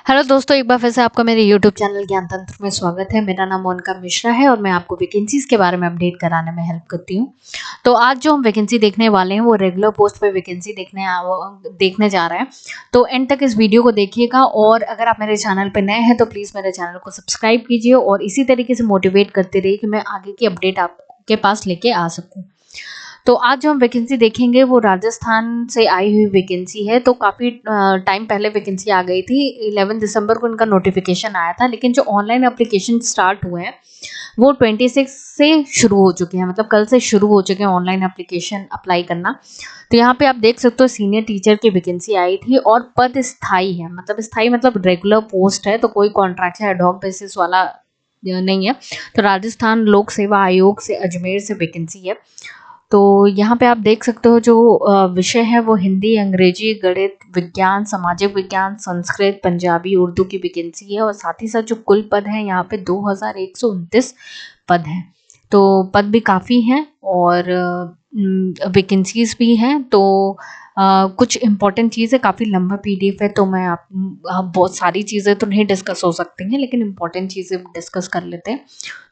Hello दोस्तों, एक बार फिर से आपका मेरे यूट्यूब चैनल ज्ञान तंत्र में स्वागत है। मेरा नाम मोनिका मिश्रा है और मैं आपको वैकेंसीज के बारे में अपडेट कराने में हेल्प करती हूँ। तो आज जो हम वैकेंसी देखने वाले हैं वो रेगुलर पोस्ट पे वैकेंसी देखने जा रहे हैं। तो एंड तक इस वीडियो को देखिएगा और अगर आप मेरे चैनल पे नए हैं तो प्लीज़ मेरे चैनल को सब्सक्राइब कीजिए और इसी तरीके से मोटिवेट करते रहिए कि मैं आगे की अपडेट आपके पास लेके आ सकूँ। तो आज जो हम वैकेंसी देखेंगे वो राजस्थान से आई हुई वैकेंसी है। तो काफ़ी टाइम पहले वैकेंसी आ गई थी। 11 दिसंबर को इनका नोटिफिकेशन आया था, लेकिन जो ऑनलाइन एप्लीकेशन स्टार्ट हुए हैं वो 26 से शुरू हो चुके हैं, मतलब कल से शुरू हो चुके हैं ऑनलाइन एप्लीकेशन अप्लाई करना। तो यहाँ पे आप देख सकते हो सीनियर टीचर की वैकेंसी आई थी और पद स्थाई है, मतलब स्थाई मतलब रेगुलर पोस्ट है, तो कोई कॉन्ट्रैक्ट या एडहॉक बेसिस वाला नहीं है। तो राजस्थान लोक सेवा आयोग से अजमेर से वैकेंसी है। तो यहाँ पे आप देख सकते हो जो विषय है वो हिंदी, अंग्रेजी, गणित, विज्ञान, सामाजिक विज्ञान, संस्कृत, पंजाबी, उर्दू की वैकेंसी है और साथ ही साथ जो कुल पद हैं यहाँ पे 2129 पद हैं। तो पद भी काफ़ी हैं और वैकेंसीज भी हैं। तो कुछ इम्पॉर्टेंट चीज़ें, काफ़ी लंबा पीडीएफ है तो मैं बहुत सारी चीज़ें तो नहीं डिस्कस हो सकती हैं, लेकिन इम्पॉर्टेंट चीज़ें डिस्कस कर लेते हैं।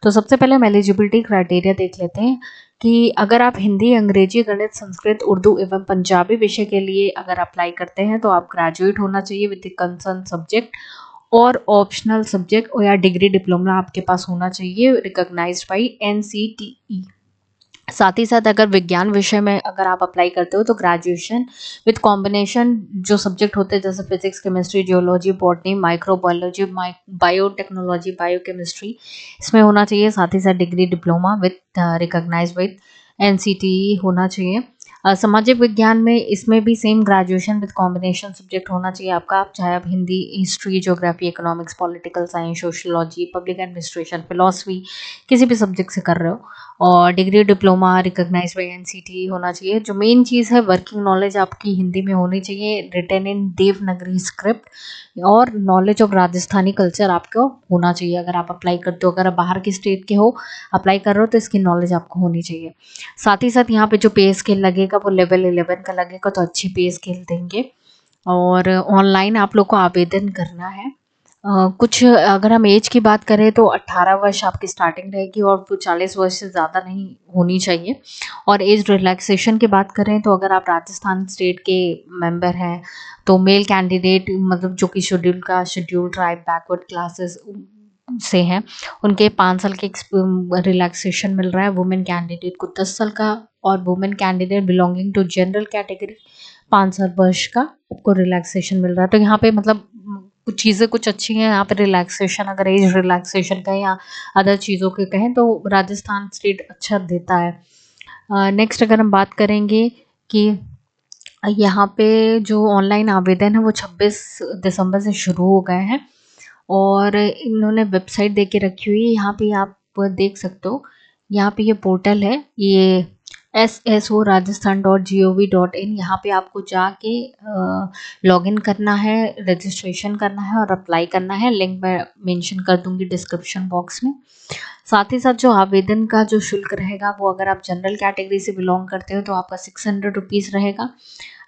तो सबसे पहले हम एलिजिबिलिटी क्राइटेरिया देख लेते हैं कि अगर आप हिंदी, अंग्रेजी, गणित, संस्कृत, उर्दू एवं पंजाबी विषय के लिए अगर अप्लाई करते हैं तो आप ग्रेजुएट होना चाहिए विद कंसर्न सब्जेक्ट और ऑप्शनल सब्जेक्ट और या डिग्री डिप्लोमा आपके पास होना चाहिए रिकॉग्नाइज्ड बाय एनसीटीई। साथ ही साथ अगर विज्ञान विषय में अगर आप अप्लाई करते हो तो ग्रेजुएशन विद कॉम्बिनेशन जो सब्जेक्ट होते हैं जैसे physics, chemistry, geology, botany, microbiology, biotechnology, biochemistry, इसमें होना चाहिए। साथ ही साथ degree diploma with recognised with NCTE होना चाहिए। सामाजिक विज्ञान में इसमें भी same graduation with combination subject होना चाहिए आपका, आप चाहे आप Hindi, history, geography, economics, political science, sociology, public administration, philosophy किसी भी सब्जेक्ट से कर रहे हो और degree diploma recognise bye NCTE होना चाहिए। जो मेन चीज़ है वर्किंग नॉलेज आपकी हिंदी में होनी चाहिए, रिटन इन देवनागरी स्क्रिप्ट और नॉलेज ऑफ राजस्थानी कल्चर आपको होना चाहिए अगर आप अप्लाई करते हो। अगर आप बाहर के स्टेट के हो अप्लाई कर रहे हो तो इसकी नॉलेज आपको होनी चाहिए। साथ ही साथ यहाँ पे जो पे स्केल लगेगा वो लेवल 11 का लगेगा, तो अच्छी पे स्केल देंगे और ऑनलाइन आप लोग को आवेदन करना है। कुछ अगर हम एज की बात करें तो 18 वर्ष आपकी स्टार्टिंग रहेगी और वो 40 वर्ष से ज़्यादा नहीं होनी चाहिए। और एज रिलैक्सेशन की बात करें तो अगर आप राजस्थान स्टेट के मेंबर हैं तो मेल कैंडिडेट मतलब जो कि शेड्यूल ट्राइब बैकवर्ड क्लासेस से हैं उनके 5 साल के रिलैक्सेशन मिल रहा है। वुमेन कैंडिडेट को 10 साल का और women candidate belonging to general category 5 साल वर्ष का आपको रिलैक्सेशन मिल रहा है। तो यहाँ पे मतलब कुछ चीज़ें कुछ अच्छी हैं यहाँ पे रिलैक्सेशन, अगर एज रिलैक्सेशन कहें या अदर चीज़ों के कहें तो राजस्थान स्टेट अच्छा देता है। नेक्स्ट अगर हम बात करेंगे कि यहाँ पे जो ऑनलाइन आवेदन है वो 26 दिसंबर से शुरू हो गए हैं और इन्होंने वेबसाइट दे के रखी हुई है, यहाँ पे आप देख सकते हो। यहाँ पे ये पोर्टल है, ये sso.rajasthan.gov.in, यहाँ पे आपको जाके लॉगिन करना है, रजिस्ट्रेशन करना है और अप्लाई करना है। लिंक मैं मेंशन कर दूंगी डिस्क्रिप्शन बॉक्स में। साथ ही साथ जो आवेदन का जो शुल्क रहेगा वो अगर आप जनरल कैटेगरी से बिलोंग करते हो तो आपका 600 रुपीज़ रहेगा।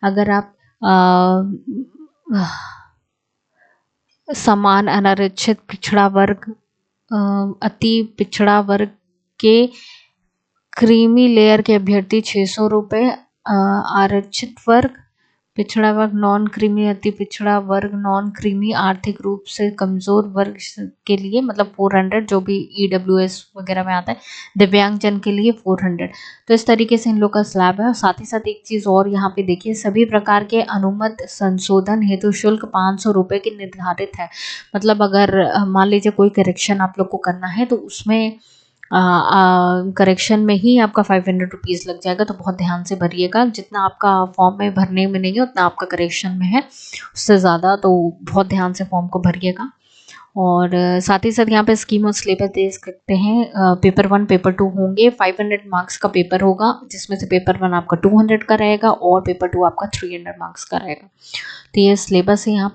अगर आप समान अनारक्षित पिछड़ा वर्ग, अति पिछड़ा वर्ग के क्रीमी लेयर के अभ्यर्थी 600 रुपये, आरक्षित वर्ग, पिछड़ा वर्ग, नॉन क्रीमी, अति पिछड़ा वर्ग, नॉन क्रीमी, आर्थिक रूप से कमज़ोर वर्ग के लिए मतलब 400, जो भी ईडब्ल्यूएस वगैरह में आता है, दिव्यांगजन के लिए 400। तो इस तरीके से इन लोग का स्लैब है। और साथ ही साथ एक चीज़ और यहाँ पे देखिए, सभी प्रकार के अनुमत संशोधन हेतु शुल्क 500 रुपये की निर्धारित है। मतलब अगर मान लीजिए कोई करेक्शन आप लोग को करना है तो उसमें करेक्शन में ही आपका 500 रुपीज़ लग जाएगा। तो बहुत ध्यान से भरिएगा, जितना आपका फॉर्म में भरने में नहीं है उतना आपका करेक्शन में है, उससे ज़्यादा, तो बहुत ध्यान से फॉर्म को भरिएगा। और साथ ही साथ यहाँ पे स्कीम और सिलेबस दे सकते हैं। पेपर 1 पेपर 2 होंगे, 500 मार्क्स का पेपर होगा जिसमें से पेपर 1 आपका 200 का रहेगा और पेपर 2 आपका 300 मार्क्स का रहेगा। तो ये सिलेबस है यहाँ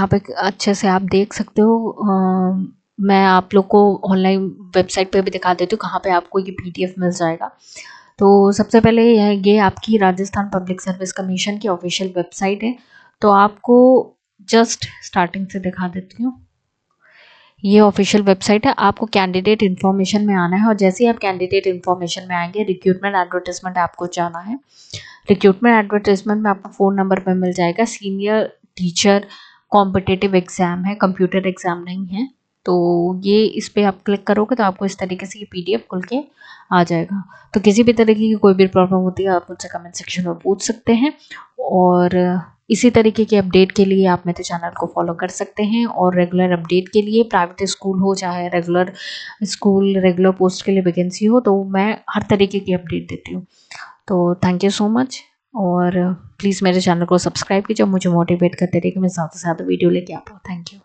पे अच्छे से आप देख सकते हो। मैं आप लोग को ऑनलाइन वेबसाइट पे भी दिखा देती हूँ कहाँ पे आपको ये पीडीएफ मिल जाएगा। तो सबसे पहले ये आपकी राजस्थान पब्लिक सर्विस कमीशन की ऑफिशियल वेबसाइट है। तो आपको जस्ट स्टार्टिंग से दिखा देती हूँ। ये ऑफिशियल वेबसाइट है। आपको कैंडिडेट इन्फॉर्मेशन में आना है और जैसे ही आप कैंडिडेट इन्फॉर्मेशन में आएंगे, रिक्रूटमेंट एडवर्टाइजमेंट आपको जाना है। रिक्रूटमेंट एडवर्टाइजमेंट में आपको फ़ोन नंबर पर मिल जाएगा। सीनियर टीचर कॉम्पिटिटिव एग्ज़ाम है, कंप्यूटर एग्ज़ाम नहीं है। तो ये इस पर आप क्लिक करोगे तो आपको इस तरीके से ये PDF खुल के आ जाएगा। तो किसी भी तरीके की कोई भी प्रॉब्लम होती है आप मुझसे कमेंट सेक्शन में पूछ सकते हैं। और इसी तरीके के अपडेट के लिए आप मेरे चैनल को फॉलो कर सकते हैं। और रेगुलर अपडेट के लिए, प्राइवेट स्कूल हो चाहे रेगुलर स्कूल, रेगुलर पोस्ट के लिए वैकेंसी हो, तो मैं हर तरीके की अपडेट देती हूँ। तो थैंक यू सो मच। और प्लीज़ मेरे चैनल को सब्सक्राइब कीजिए, मुझे मोटिवेट करते रहिए कि मैं ज़्यादा से ज़्यादा वीडियो लेके आ पाऊँ। Thank you.